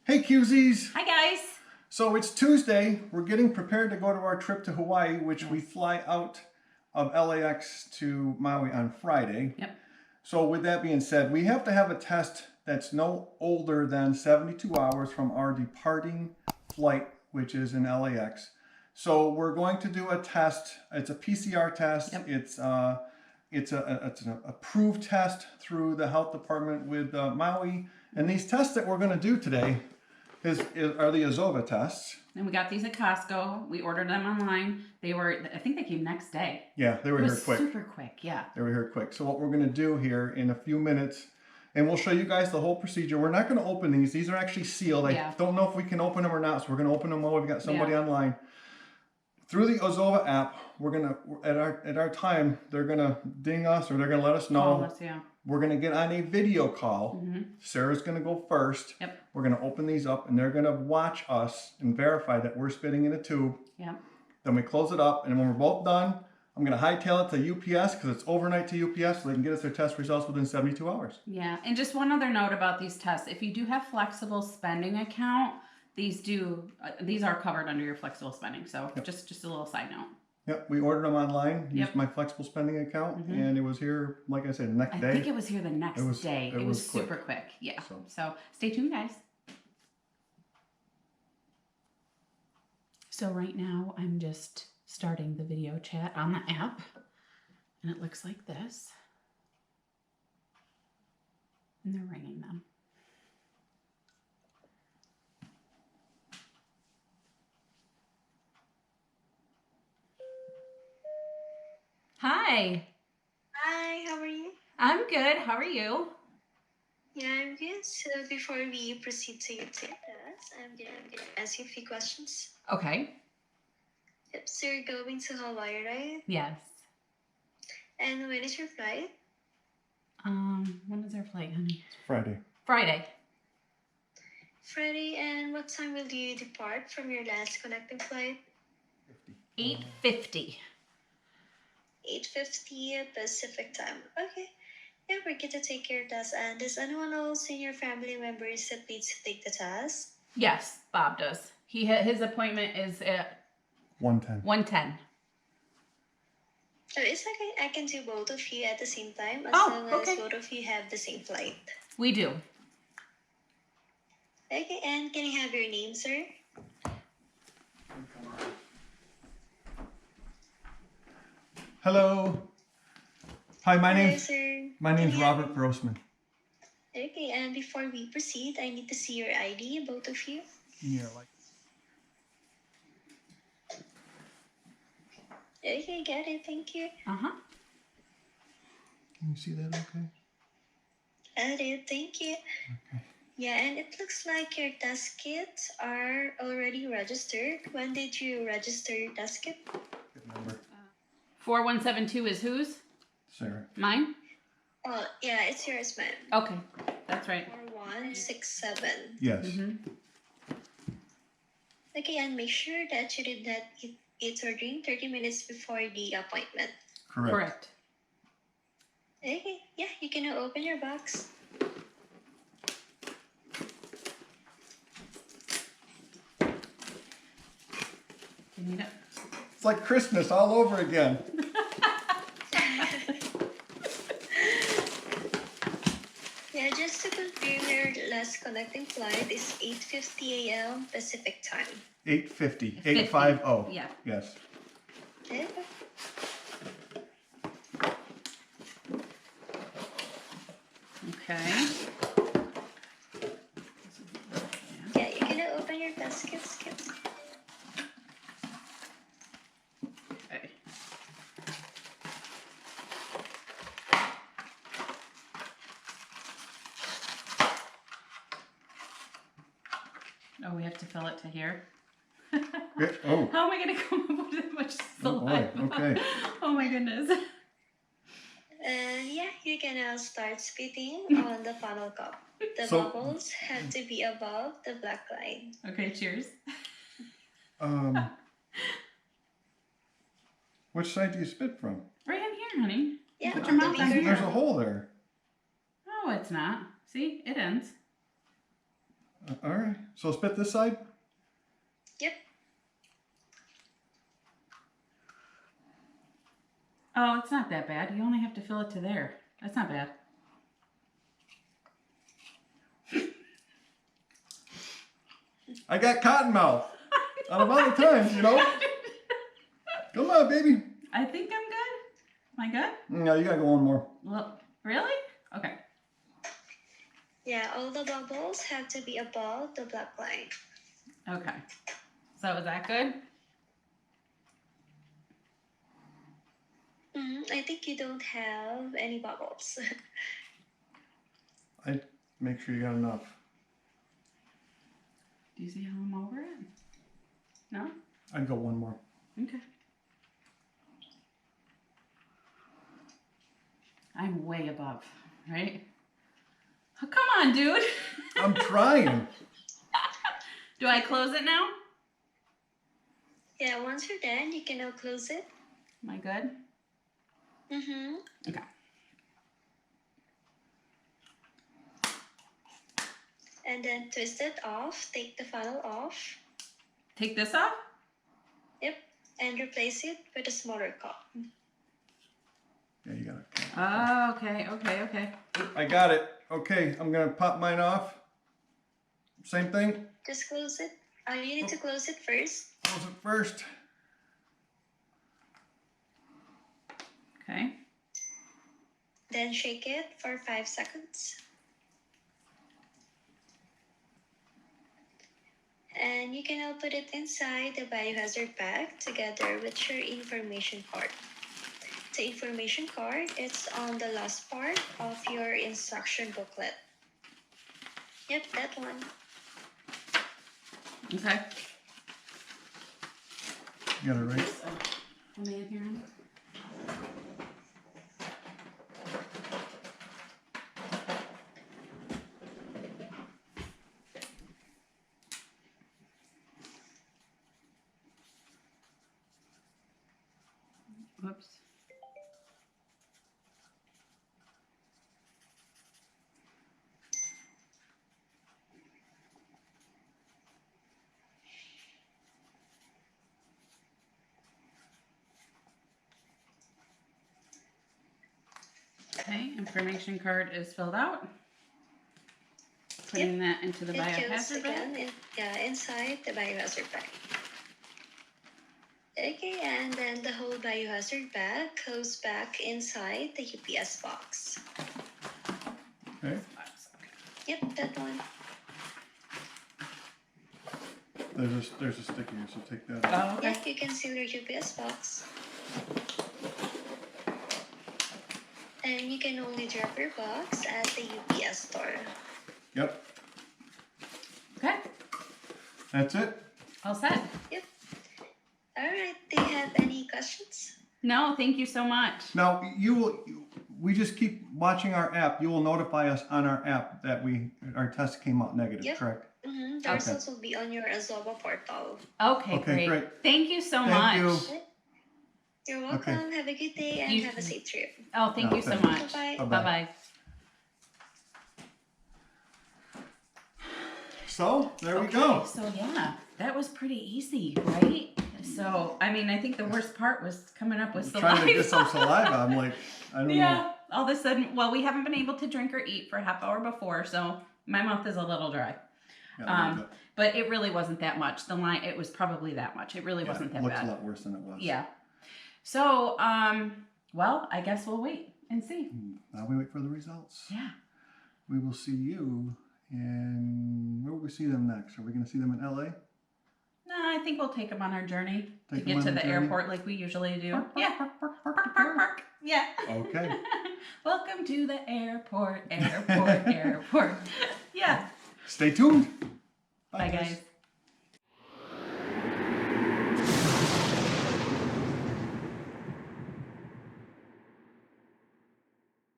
Hey QZs! Hi guys! So it's Tuesday. We're getting prepared to go to our trip to Hawaii, which we fly out of LAX to Maui on Friday. Yep. So with that being said, we have to have a test that's no older than 72 hours from our departing flight, which is in LAX. So we're going to do a test. It's a PCR test. Yep. It's an approved test through the health department with Maui. And these tests that we're going to do today are the Azova tests. And we got these at Costco. We ordered them online. I think they came next day. Yeah, they were here quick. Super quick, yeah. They were here quick. So what we're going to do here in a few minutes, and we'll show you guys the whole procedure. We're not going to open these. These are actually sealed. I don't know if we can open them or not, so we're going to open them while we've got somebody online. Through the Azova app, we're going to, at our time, they're going to ding us or they're going to let us know. Call us, yeah. We're going to get on a video call. Sarah's going to go first. Yep. We're going to open these up and they're going to watch us and verify that we're spitting in a tube. Yeah. Then we close it up, and when we're both done, I'm going to hightail it to UPS because it's overnight to UPS so they can get us their test results within 72 hours. Yeah, and just one other note about these tests. If you do have flexible spending account, these are covered under your flexible spending. So just a little side note. Yep, we ordered them online, used my flexible spending account, and it was here, like I said, the next day. I think it was here the next day. It was super quick. Yeah, so stay tuned, guys. So right now, I'm just starting the video chat on the app, and it looks like this. And they're ringing them. Hi. Hi, how are you? I'm good. How are you? Yeah, I'm good. So before we proceed to your test, I'm gonna ask you a few questions. Okay. Yep, so you're going to Hawaii, right? Yes. And when is your flight? When is our flight, honey? It's Friday. Friday. Friday, and what time will you depart from your last connecting flight? 8:50. 8:50 Pacific time. Okay. Yeah, we're good to take your test. And does anyone else in your family members that needs to take the test? Yes, Bob does. His appointment is at 1:10. 1:10. Oh, it's okay. I can do both of you at the same time as long as both of you have the same flight. We do. Okay, and can I have your name, sir? Hello. Hi, my name's Robert Grossman. Okay, and before we proceed, I need to see your ID, both of you. Yeah, Okay, got it. Thank you. Uh-huh. Can you see that okay? Got it. Thank you. Okay. Yeah, and it looks like your test kits are already registered. When did you register your test kit? Good number. 4172 is whose? Sarah. Mine? Oh, yeah, it's yours, ma'am. Okay, that's right. 4167. Yes. Okay, and make sure that you did not eat or drink 30 minutes before the appointment. Correct. Okay, yeah, you can now open your box. You need it? It's like Christmas all over again. Yeah, just to confirm, your last connecting flight is 8:50 a.m. Pacific time. 8:50. 8:50. Yeah. Yes. Okay. Okay. Yeah, you're gonna open your test kits. Okay. Oh, we have to fill it to here? Oh. How am I going to come up with that much saliva? Oh, okay. Oh my goodness. Yeah, you can now start spitting on the funnel cup. The bubbles have to be above the black line. Okay, cheers. Which side do you spit from? Right in here, honey. Yeah, Put your mouth on here. There's a hole there. No, it's not. See, it ends. All right. So spit this side. Yep. Oh, it's not that bad. You only have to fill it to there. That's not bad. I got cotton mouth. Out of all the times, you know. Come on, baby. I think I'm good. Am I good? No, you gotta go one more. Well, really? Okay. Yeah, all the bubbles have to be above the black line. Okay. So is that good? I think you don't have any bubbles. I make sure you got enough. Do you see how I'm over it? No? I'd go one more. Okay. I'm way above, right? Oh, come on, dude. I'm trying. Do I close it now? Yeah, once you're done, you can now close it. Am I good? Okay. And then twist it off. Take the funnel off. Take this off? Yep. And replace it with a smaller cup. Yeah, you got it. Oh, okay. I got it. Okay, I'm gonna pop mine off. Same thing. Just close it. You need to close it first. Close it first. Okay. Then shake it for 5 seconds. And you can now put it inside the biohazard bag together with your information card. The information card is on the last part of your instruction booklet. Yep, that one. Okay. You got it right. So, let me in here. Whoops. Okay, information card is filled out. Putting that into the It goes biohazard bag. again inside the biohazard bag. Okay, and then the whole biohazard bag goes back inside the UPS box. Okay. Yep, that one. There's a stick here, so take that out. Oh, okay. Yeah, you can seal your UPS box. And you can only drop your box at the UPS store. Yep. Okay. That's it. All set. Yep. Alright, do you have any questions? No, thank you so much. Now we just keep watching our app. You will notify us on our app that our test came out negative, Yep. correct? The results will be on your Azova portal. Okay, great. Thank you so Thank much. you. You're welcome. Okay. Have a good day and have a safe trip. Oh, thank you so thank you. much. Bye-bye. Bye-bye. Bye-bye. So there we Okay, go. so yeah, that was pretty easy, right? So, I mean, I think the worst part was coming up with I'm saliva. trying to get some saliva. I'm like, I don't know. Yeah, all of a sudden, well, we haven't been able to drink or eat for a half hour before, so my mouth is a little dry. Yeah, But it really wasn't that much. The line, it was probably that much. It really wasn't that looks bad. a lot worse than it was. Yeah. So, well, I guess we'll wait and see. Now we wait for the results. Yeah. We will see you, and where will we see them next? Are we going to see them in LA? No, I think we'll take them on our journey Take to 'em get on to the the journey? airport like we usually do. Park, Yeah. park, park, park, Park, park, park, park. park. Yeah. Okay. Welcome to the airport, airport, airport. Yeah. Stay tuned. Bye, guys.